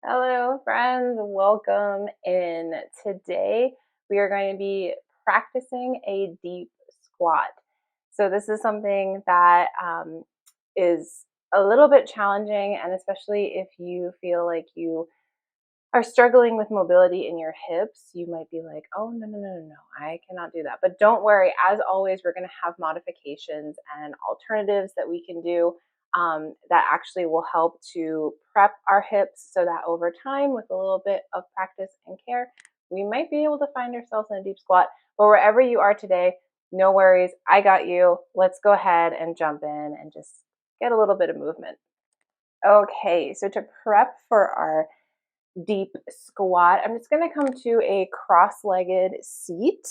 Hello, friends. Welcome in. Today, we are going to be practicing a deep squat. So, this is something that is a little bit challenging, and especially if you feel like you are struggling with mobility in your hips, you might be like, oh, no, no, no, no, no, I cannot do that. But don't worry, as always, we're going to have modifications and alternatives that we can do that actually will help to prep our hips so that over time, with a little bit of practice and care, we might be able to find ourselves in a deep squat. But wherever you are today, no worries, I got you. Let's go ahead and jump in and just get a little bit of movement. Okay, so to prep for our deep squat, I'm just going to come to a cross-legged seat.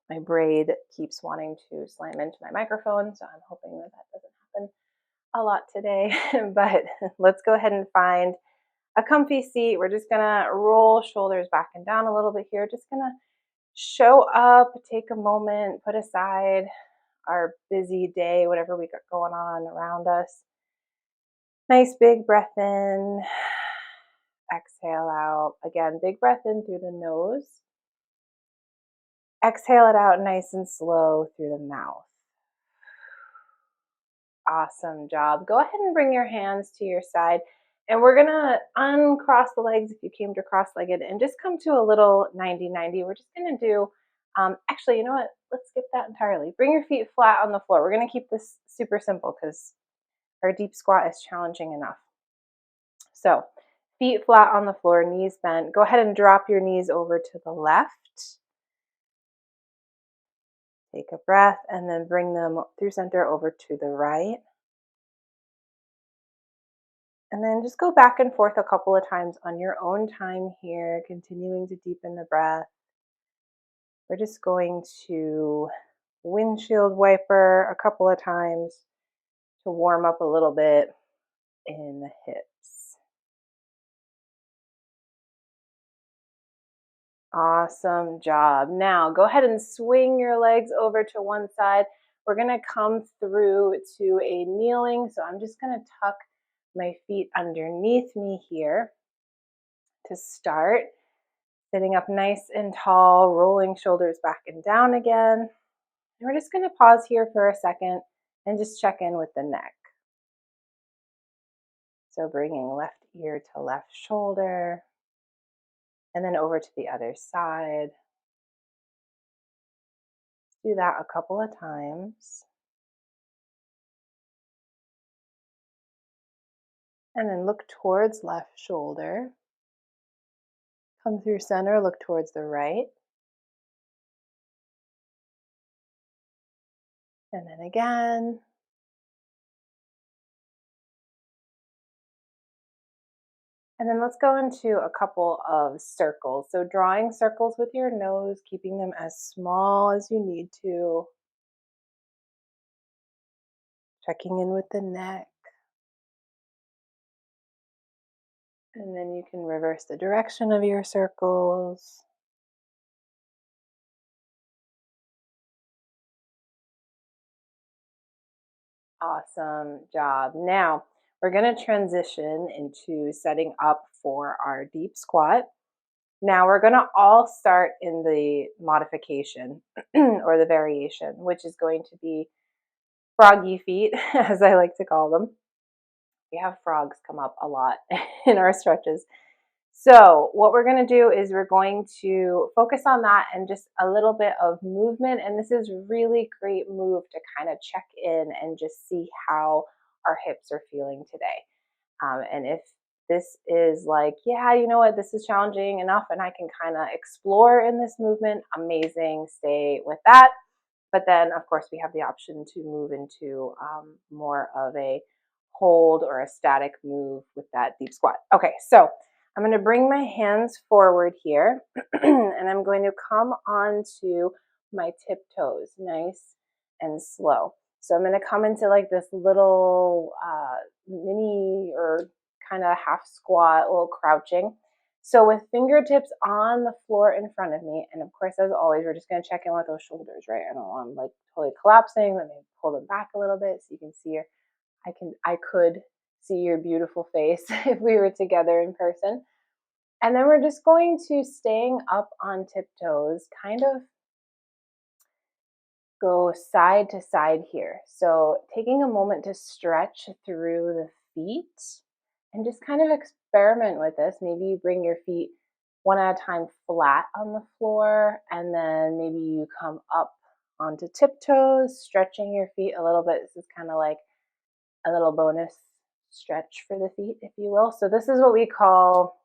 My braid keeps wanting to slam into my microphone, so I'm hoping that doesn't happen a lot today. But let's go ahead and find a comfy seat. We're just going to roll shoulders back and down a little bit here. Just going to show up, take a moment, put aside our busy day, whatever we got going on around us. Nice big breath in. Exhale out. Again, big breath in through the nose. Exhale it out nice and slow through the mouth. Awesome job. Go ahead and bring your hands to your side. And we're going to uncross the legs if you came to cross-legged and just come to a little 90-90. We're just going to do, actually, you know what? Let's skip that entirely. Bring your feet flat on the floor. We're going to keep this super simple because our deep squat is challenging enough. So, feet flat on the floor, knees bent. Go ahead and drop your knees over to the left. Take a breath and then bring them through center over to the right. And then just go back and forth a couple of times on your own time here, continuing to deepen the breath. We're just going to windshield wiper a couple of times to warm up a little bit in the hips. Awesome job. Now go ahead and swing your legs over to one side. We're going to come through to a kneeling. So I'm just going to tuck my feet underneath me here to start. Sitting up nice and tall, rolling shoulders back and down again. And we're just going to pause here for a second and just check in with the neck. So bringing left ear to left shoulder. And then over to the other side. Do that a couple of times. And then look towards left shoulder. Come through center, look towards the right. And then again. And then let's go into a couple of circles. So drawing circles with your nose, keeping them as small as you need to. Checking in with the neck. And then you can reverse the direction of your circles. Awesome job. Now, we're going to transition into setting up for our deep squat. Now, we're going to all start in the modification or the variation, which is going to be froggy feet, as I like to call them. We have frogs come up a lot in our stretches. So what we're going to do is we're going to focus on that and just a little bit of movement. And this is really great move to kind of check in and just see how our hips are feeling today. And if this is like, yeah, you know what, this is challenging enough and I can kind of explore in this movement, amazing, stay with that. But then, of course, we have the option to move into more of a hold or a static move with that deep squat. Okay, so I'm going to bring my hands forward here and I'm going to come onto my tiptoes, nice and slow. So I'm going to come into like this little mini or kind of half squat, a little crouching. So with fingertips on the floor in front of me, and of course, as always, we're just going to check in with those shoulders, right? I don't want them like totally collapsing. Let me pull them back a little bit so you can see here. I could see your beautiful face if we were together in person. And then we're just going to, staying up on tiptoes, kind of go side to side here. So taking a moment to stretch through the feet and just kind of experiment with this. Maybe you bring your feet one at a time flat on the floor, and then maybe you come up onto tiptoes, stretching your feet a little bit. This is kind of like a little bonus stretch for the feet, if you will. So this is what we call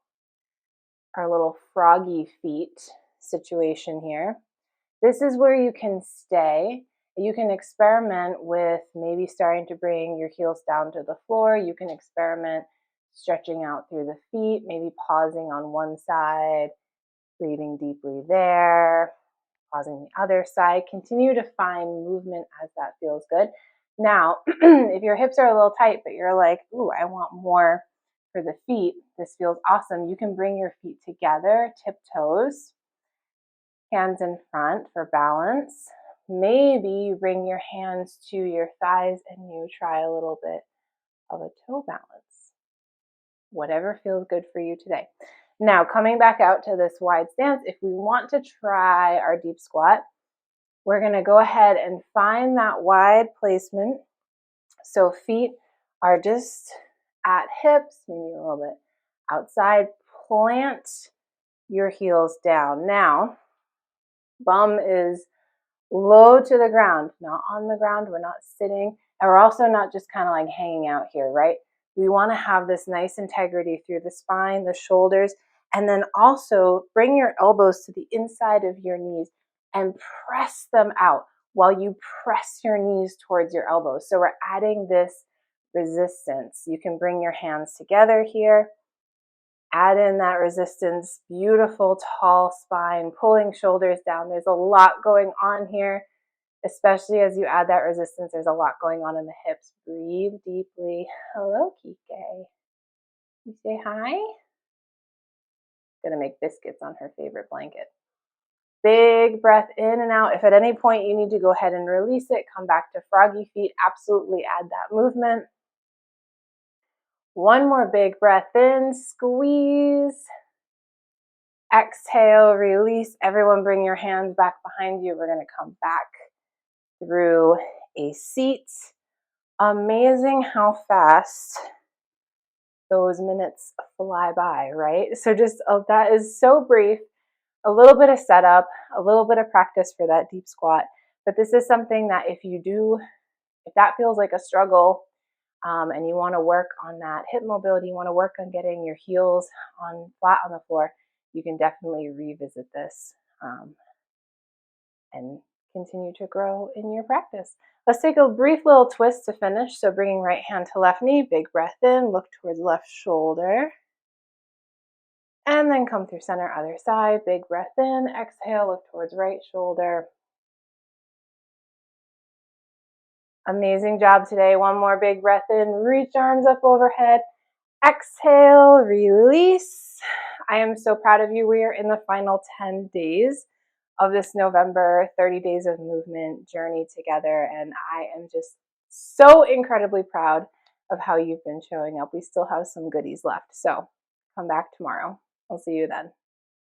our little froggy feet situation here. This is where you can stay. You can experiment with maybe starting to bring your heels down to the floor. You can experiment stretching out through the feet, maybe pausing on one side, breathing deeply there, pausing the other side. Continue to find movement as that feels good. Now, if your hips are a little tight, but you're like, ooh, I want more for the feet, this feels awesome. You can bring your feet together, tiptoes, hands in front for balance. Maybe you bring your hands to your thighs and you try a little bit of a toe balance. Whatever feels good for you today. Now, coming back out to this wide stance, if we want to try our deep squat, we're going to go ahead and find that wide placement. So feet are just at hips, maybe a little bit outside. Plant your heels down. Now, bum is low to the ground, not on the ground. We're not sitting, and we're also not just kind of like hanging out here, right? We want to have this nice integrity through the spine, the shoulders, and then also bring your elbows to the inside of your knees and press them out while you press your knees towards your elbows. So we're adding this resistance. You can bring your hands together here. Add in that resistance, beautiful tall spine, pulling shoulders down. There's a lot going on here, especially as you add that resistance. There's a lot going on in the hips. Breathe deeply. Hello, Kike. You say hi? Gonna make biscuits on her favorite blanket. Big breath in and out. If at any point you need to go ahead and release it, come back to froggy feet. Absolutely add that movement. One more big breath in, squeeze. Exhale, release. Everyone bring your hands back behind you. We're going to come back through a seat. Amazing how fast those minutes fly by, right? So just that is so brief. A little bit of setup, a little bit of practice for that deep squat. But this is something that if that feels like a struggle, and you want to work on that hip mobility, you want to work on getting your heels flat on the floor, you can definitely revisit this and continue to grow in your practice. Let's take a brief little twist to finish. So bringing right hand to left knee, big breath in, look towards left shoulder. And then come through center, other side, big breath in, exhale, look towards right shoulder. Amazing job today. One more big breath in, reach arms up overhead. Exhale, release. I am so proud of you. We are in the final 10 days of this November 30 Days of Movement journey together, and I am just so incredibly proud of how you've been showing up. We still have some goodies left, so come back tomorrow. I'll see you then.